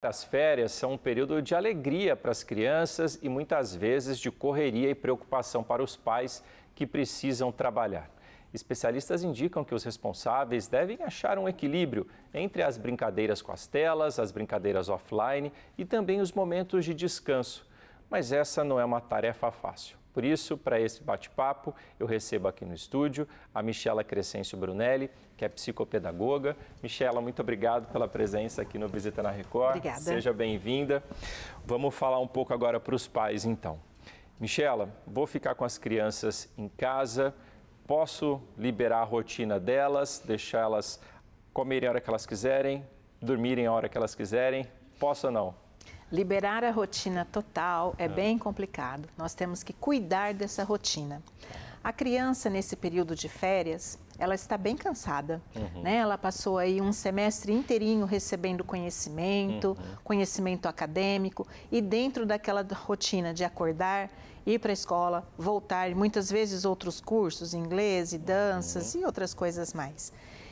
As férias são um período de alegria para as crianças e muitas vezes de correria e preocupação para os pais que precisam trabalhar. Especialistas indicam que os responsáveis devem achar um equilíbrio entre as brincadeiras com as telas, as brincadeiras offline e também os momentos de descanso. Mas essa não é uma tarefa fácil. Por isso, para esse bate-papo, eu recebo aqui no estúdio a Michela Crescencio Brunelli, que é psicopedagoga. Michela, muito obrigado pela presença aqui no Visita na Record. Obrigada. Seja bem-vinda. Vamos falar um pouco agora para os pais, então. Michela, vou ficar com as crianças em casa, posso liberar a rotina delas, deixá-las comerem a hora que elas quiserem, dormirem a hora que elas quiserem, posso ou não? Liberar a rotina total é bem complicado. Nós temos que cuidar dessa rotina. A criança, nesse período de férias, ela está bem cansada, né? Ela passou aí um semestre inteirinho recebendo conhecimento, conhecimento acadêmico, e dentro daquela rotina de acordar, ir para a escola, voltar, muitas vezes outros cursos, inglês e danças e outras coisas mais.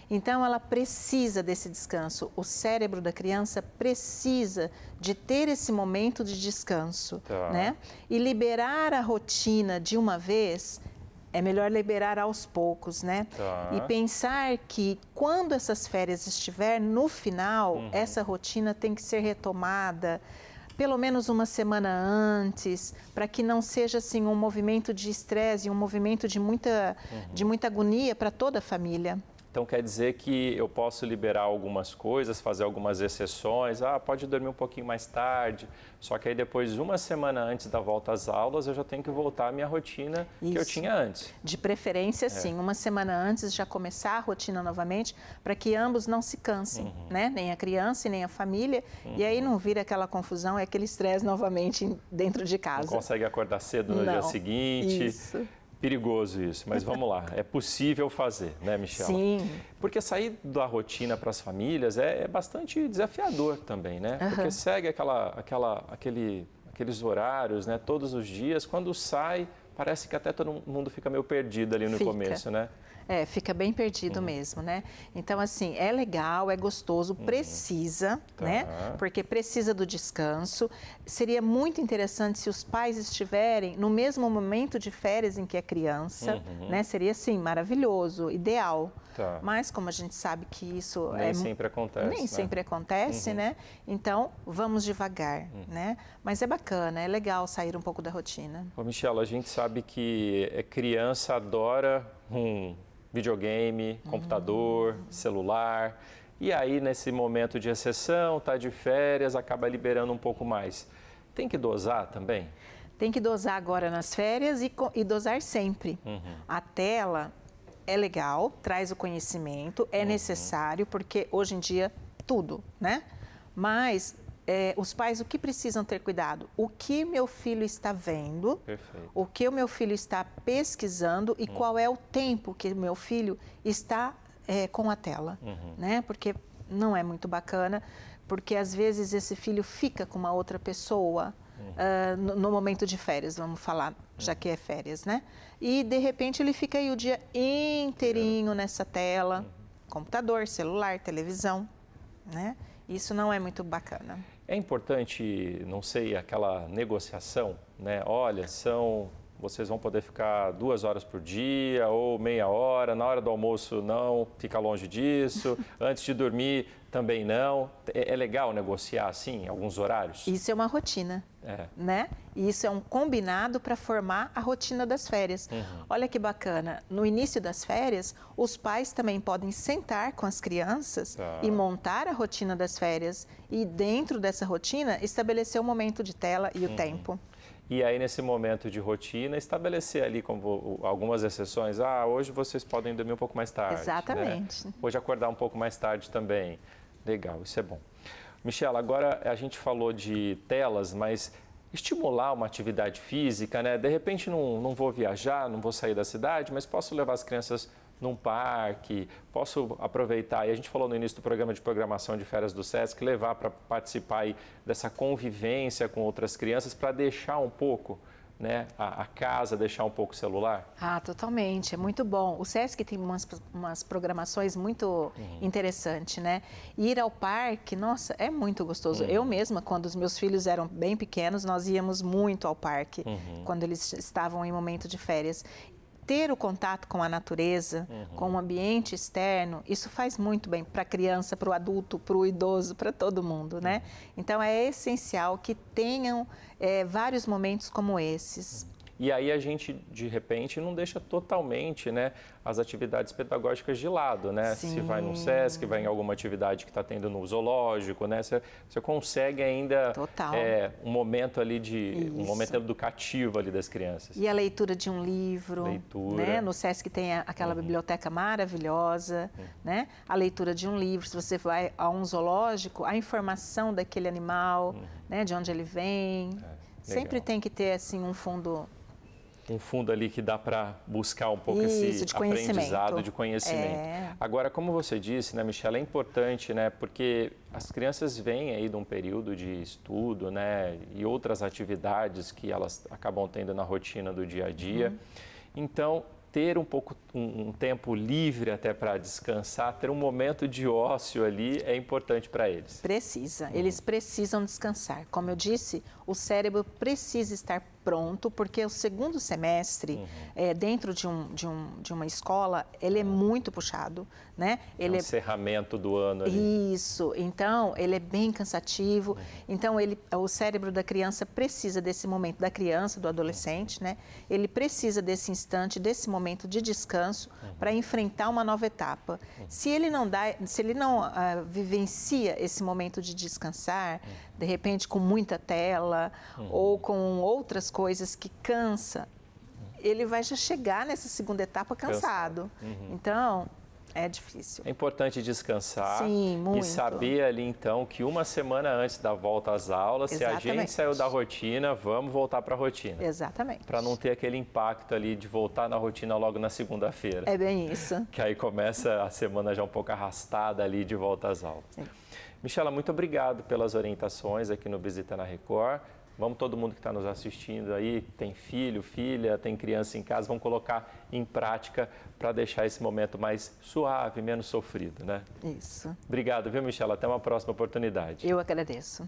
Então, ela precisa desse descanso. O cérebro da criança precisa de ter esse momento de descanso, né? E liberar a rotina de uma vez é melhor liberar aos poucos, né? E pensar que quando essas férias estiver no final, essa rotina tem que ser retomada pelo menos uma semana antes, para que não seja assim um movimento de estresse, um movimento de muita agonia para toda a família. Então quer dizer que eu posso liberar algumas coisas, fazer algumas exceções, pode dormir um pouquinho mais tarde, só que aí depois, uma semana antes da volta às aulas, eu já tenho que voltar à minha rotina que eu tinha antes. De preferência, sim, uma semana antes já começar a rotina novamente, para que ambos não se cansem, né? Nem a criança e nem a família, e aí não vira aquela confusão, é aquele estresse novamente dentro de casa. Não consegue acordar cedo no dia seguinte. Isso. Perigoso isso, mas vamos lá, é possível fazer, né, Michela? Sim. Porque sair da rotina para as famílias é bastante desafiador também, né? Porque segue aqueles horários, né, todos os dias, quando sai, parece que até todo mundo fica meio perdido ali no começo, né? É, fica bem perdido mesmo, né? Então, assim, é legal, é gostoso, precisa, né? Porque precisa do descanso. Seria muito interessante se os pais estiverem no mesmo momento de férias em que a criança, né? Seria, assim, maravilhoso, ideal. Mas, como a gente sabe que isso nem sempre acontece, nem sempre acontece, né? Então, vamos devagar, né? Mas é bacana, é legal sair um pouco da rotina. Ô, Michela, a gente sabe que criança adora videogame, computador, celular, e aí nesse momento de exceção, tá de férias, acaba liberando um pouco mais. Tem que dosar também? Tem que dosar agora nas férias e dosar sempre. A tela é legal, traz o conhecimento, é necessário, porque hoje em dia tudo, né? Mas os pais, o que precisam ter cuidado? O que meu filho está vendo, o que o meu filho está pesquisando e qual é o tempo que o meu filho está com a tela, né? Porque não é muito bacana, porque às vezes esse filho fica com uma outra pessoa no momento de férias, vamos falar, já que é férias, né? E de repente ele fica aí o dia inteirinho nessa tela, computador, celular, televisão, né? Isso não é muito bacana. É importante, não sei, aquela negociação, né? Olha, vocês vão poder ficar 2 horas por dia ou meia hora, na hora do almoço não, fica longe disso, antes de dormir também não. É legal negociar assim, alguns horários? Isso é uma rotina, né? E isso é um combinado para formar a rotina das férias. Olha que bacana, no início das férias, os pais também podem sentar com as crianças e montar a rotina das férias e dentro dessa rotina estabelecer o momento de tela e o tempo. E aí, nesse momento de rotina, estabelecer ali como algumas exceções. Hoje vocês podem dormir um pouco mais tarde. Exatamente. Né? Hoje acordar um pouco mais tarde também. Legal, isso é bom. Michela, agora a gente falou de telas, mas estimular uma atividade física, né? De repente não vou viajar, não vou sair da cidade, mas posso levar as crianças num parque, posso aproveitar, e a gente falou no início do programa de programação de férias do SESC, levar para participar aí dessa convivência com outras crianças, para deixar um pouco né, a casa, deixar um pouco o celular? Ah, totalmente, é muito bom. O SESC tem umas programações muito interessantes, né? Ir ao parque, nossa, é muito gostoso. Eu mesma, quando os meus filhos eram bem pequenos, nós íamos muito ao parque, quando eles estavam em momento de férias. Ter o contato com a natureza, com o ambiente externo, isso faz muito bem para a criança, para o adulto, para o idoso, para todo mundo, né? Então, é essencial que tenham vários momentos como esses. E aí a gente, de repente, não deixa totalmente, né, as atividades pedagógicas de lado, né? Sim. Se vai no SESC, vai em alguma atividade que está tendo no zoológico, né? Você consegue ainda um momento ali um momento educativo ali das crianças. E a leitura de um livro, né? No SESC tem aquela biblioteca maravilhosa, né? A leitura de um livro, se você vai a um zoológico, a informação daquele animal, né? De onde ele vem. Sempre tem que ter assim um fundo ali que dá para buscar um pouco esse aprendizado de conhecimento. Agora, como você disse, né, Michela, é importante, né, porque as crianças vêm aí de um período de estudo, né, e outras atividades que elas acabam tendo na rotina do dia a dia. Então, ter um tempo livre até para descansar, ter um momento de ócio ali é importante para eles. Precisa, eles precisam descansar. Como eu disse, o cérebro precisa estar pronto, porque o segundo semestre, dentro de uma escola, ele é muito puxado, né? Ele é o encerramento do ano ali. Isso, então ele é bem cansativo, então o cérebro da criança precisa desse momento, da criança, do adolescente, né? Ele precisa desse instante, desse momento de descanso para enfrentar uma nova etapa. Se ele não vivencia esse momento de descansar, de repente com muita tela ou com outras coisas que cansa, ele vai já chegar nessa segunda etapa cansado. Então, é difícil. É importante descansar. Sim, muito. E saber ali, então, que uma semana antes da volta às aulas, Exatamente. Se a gente saiu da rotina, vamos voltar para a rotina. Exatamente. Para não ter aquele impacto ali de voltar na rotina logo na segunda-feira. É bem isso. Que aí começa a semana já um pouco arrastada ali de volta às aulas. Sim. Michela, muito obrigado pelas orientações aqui no Visita na Record. Vamos, todo mundo que está nos assistindo aí, tem filho, filha, tem criança em casa, vamos colocar em prática para deixar esse momento mais suave, menos sofrido, né? Isso. Obrigado, viu, Michela? Até uma próxima oportunidade. Eu agradeço.